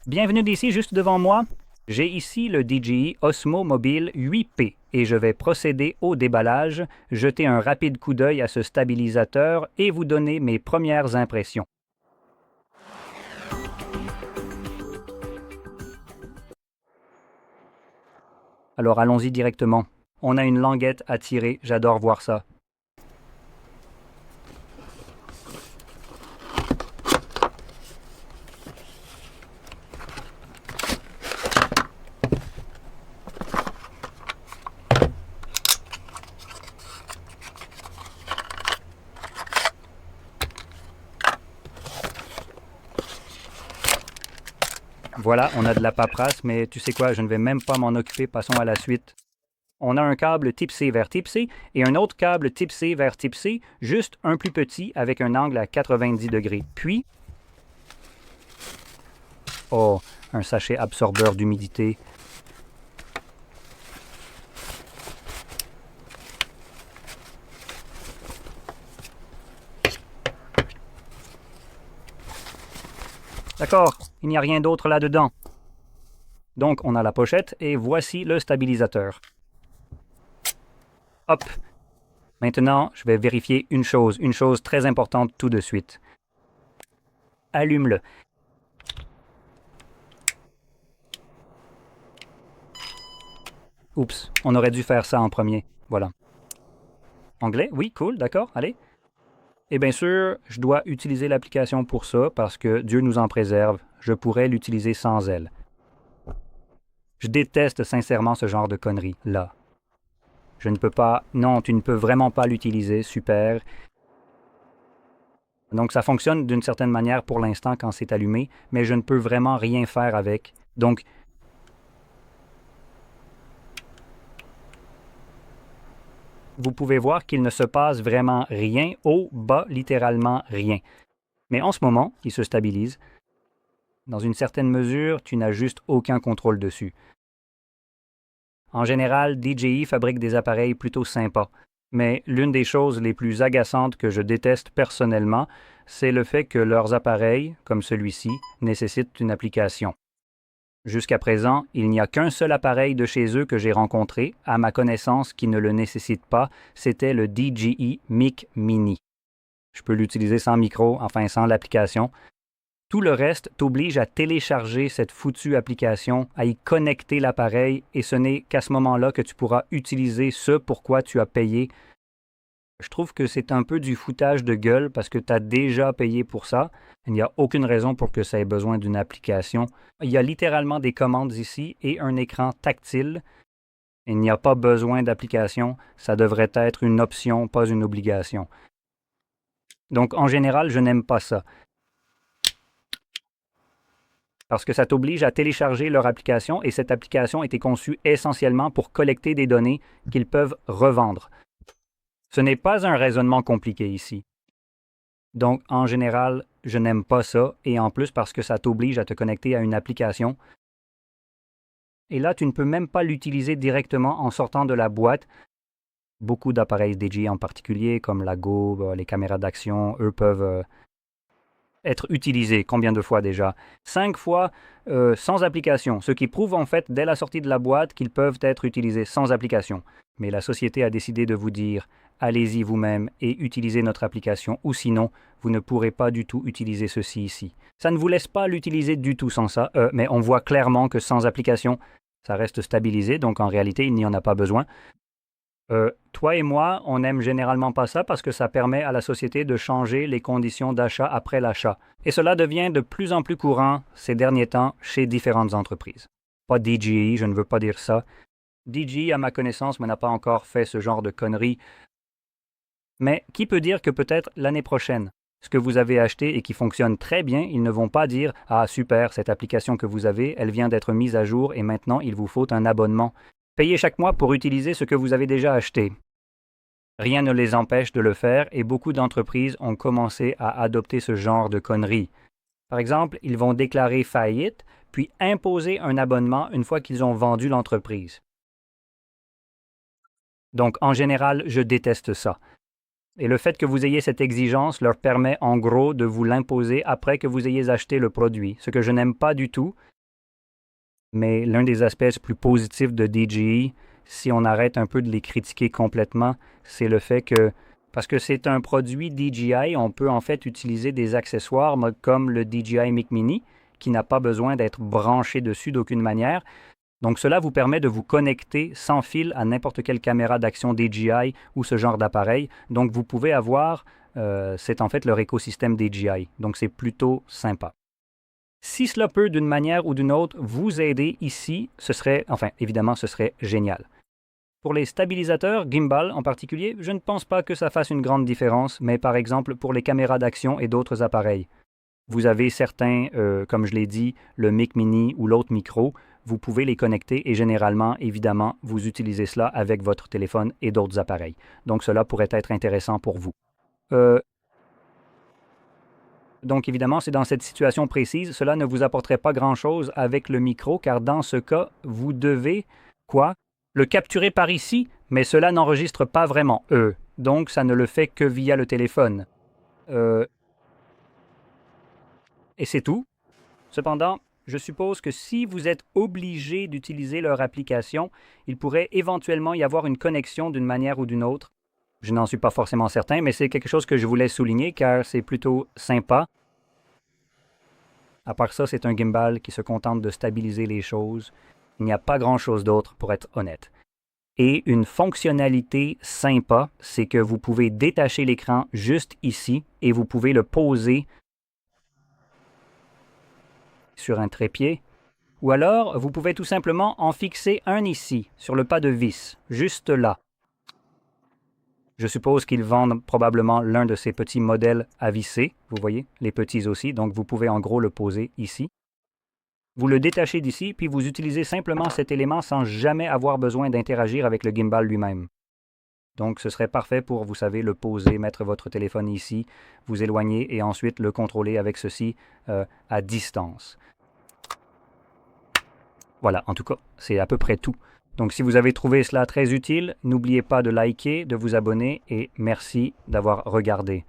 Bienvenue d'ici, juste devant moi. J'ai ici le DJI Osmo Mobile 8P et je vais procéder au déballage, jeter un rapide coup d'œil à ce stabilisateur et vous donner mes premières impressions. Alors allons-y directement. On a une languette à tirer, j'adore voir ça. Voilà, on a de la paperasse, mais tu sais quoi, je ne vais même pas m'en occuper, passons à la suite. On a un câble type C vers type C et un autre câble type C vers type C, juste un plus petit avec un angle à 90 degrés. Puis, oh, un sachet absorbeur d'humidité. D'accord, il n'y a rien d'autre là-dedans. Donc, on a la pochette et voici le stabilisateur. Hop. Maintenant, je vais vérifier une chose très importante tout de suite. Allume-le. Oups, on aurait dû faire ça en premier. Voilà. Anglais? Oui, cool, d'accord, allez. Et bien sûr, je dois utiliser l'application pour ça parce que Dieu nous en préserve, je pourrais l'utiliser sans elle. Je déteste sincèrement ce genre de conneries-là. Je ne peux pas... Non, tu ne peux vraiment pas l'utiliser, super. Donc ça fonctionne d'une certaine manière pour l'instant quand c'est allumé, mais je ne peux vraiment rien faire avec. Donc, vous pouvez voir qu'il ne se passe vraiment rien, haut, bas, littéralement rien. Mais en ce moment, il se stabilise. Dans une certaine mesure, tu n'as juste aucun contrôle dessus. En général, DJI fabrique des appareils plutôt sympas, mais l'une des choses les plus agaçantes que je déteste personnellement, c'est le fait que leurs appareils, comme celui-ci, nécessitent une application. Jusqu'à présent, il n'y a qu'un seul appareil de chez eux que j'ai rencontré, à ma connaissance, qui ne le nécessite pas, c'était le DJI Mic Mini. Je peux l'utiliser sans micro, enfin sans l'application. Tout le reste t'oblige à télécharger cette foutue application, à y connecter l'appareil, et ce n'est qu'à ce moment-là que tu pourras utiliser ce pourquoi tu as payé. Je trouve que c'est un peu du foutage de gueule parce que tu as déjà payé pour ça. Il n'y a aucune raison pour que ça ait besoin d'une application. Il y a littéralement des commandes ici et un écran tactile. Il n'y a pas besoin d'application. Ça devrait être une option, pas une obligation. Donc, en général, je n'aime pas ça. Parce que ça t'oblige à télécharger leur application et cette application a été conçue essentiellement pour collecter des données qu'ils peuvent revendre. Ce n'est pas un raisonnement compliqué ici. Donc, en général, je n'aime pas ça et en plus parce que ça t'oblige à te connecter à une application. Et là, tu ne peux même pas l'utiliser directement en sortant de la boîte. Beaucoup d'appareils DJI en particulier, comme la Go, les caméras d'action, eux peuvent être utilisés. Combien de fois déjà? 5 fois sans application, ce qui prouve en fait dès la sortie de la boîte qu'ils peuvent être utilisés sans application. Mais la société a décidé de vous dire allez-y vous-même et utilisez notre application ou sinon vous ne pourrez pas du tout utiliser ceci ici. Ça ne vous laisse pas l'utiliser du tout sans ça, mais on voit clairement que sans application, ça reste stabilisé, donc en réalité il n'y en a pas besoin. Toi et moi, on n'aime généralement pas ça parce que ça permet à la société de changer les conditions d'achat après l'achat. Et cela devient de plus en plus courant ces derniers temps chez différentes entreprises. Pas DJI, je ne veux pas dire ça. DJI, à ma connaissance, n'a pas encore fait ce genre de conneries. Mais qui peut dire que peut-être l'année prochaine, ce que vous avez acheté et qui fonctionne très bien, ils ne vont pas dire « Ah super, cette application que vous avez, elle vient d'être mise à jour et maintenant il vous faut un abonnement. » Payez chaque mois pour utiliser ce que vous avez déjà acheté. Rien ne les empêche de le faire et beaucoup d'entreprises ont commencé à adopter ce genre de conneries. Par exemple, ils vont déclarer faillite, puis imposer un abonnement une fois qu'ils ont vendu l'entreprise. Donc, en général, je déteste ça. Et le fait que vous ayez cette exigence leur permet en gros de vous l'imposer après que vous ayez acheté le produit, ce que je n'aime pas du tout. Mais l'un des aspects plus positifs de DJI, si on arrête un peu de les critiquer complètement, c'est le fait que, parce que c'est un produit DJI, on peut en fait utiliser des accessoires comme le DJI Mic Mini, qui n'a pas besoin d'être branché dessus d'aucune manière. Donc cela vous permet de vous connecter sans fil à n'importe quelle caméra d'action DJI ou ce genre d'appareil. Donc vous pouvez avoir, c'est en fait leur écosystème DJI. Donc c'est plutôt sympa. Si cela peut d'une manière ou d'une autre vous aider ici, évidemment ce serait génial. Pour les stabilisateurs, gimbal en particulier, je ne pense pas que ça fasse une grande différence, mais par exemple pour les caméras d'action et d'autres appareils. Vous avez certains, comme je l'ai dit, le Mic Mini ou l'autre micro, vous pouvez les connecter et généralement, évidemment, vous utilisez cela avec votre téléphone et d'autres appareils. Donc cela pourrait être intéressant pour vous. Donc évidemment, c'est dans cette situation précise, cela ne vous apporterait pas grand-chose avec le micro, car dans ce cas, vous devez, le capturer par ici, mais cela n'enregistre pas vraiment, donc ça ne le fait que via le téléphone. Et c'est tout. Cependant, je suppose que si vous êtes obligé d'utiliser leur application, il pourrait éventuellement y avoir une connexion d'une manière ou d'une autre. Je n'en suis pas forcément certain, mais c'est quelque chose que je voulais souligner car c'est plutôt sympa. À part ça, c'est un gimbal qui se contente de stabiliser les choses. Il n'y a pas grand-chose d'autre pour être honnête. Et une fonctionnalité sympa, c'est que vous pouvez détacher l'écran juste ici et vous pouvez le poser sur un trépied. Ou alors, vous pouvez tout simplement en fixer un ici, sur le pas de vis, juste là. Je suppose qu'ils vendent probablement l'un de ces petits modèles à visser, vous voyez, les petits aussi, donc vous pouvez en gros le poser ici. Vous le détachez d'ici, puis vous utilisez simplement cet élément sans jamais avoir besoin d'interagir avec le gimbal lui-même. Donc ce serait parfait pour, vous savez, le poser, mettre votre téléphone ici, vous éloigner et ensuite le contrôler avec ceci à distance. Voilà, en tout cas, c'est à peu près tout. Donc si vous avez trouvé cela très utile, n'oubliez pas de liker, de vous abonner et merci d'avoir regardé.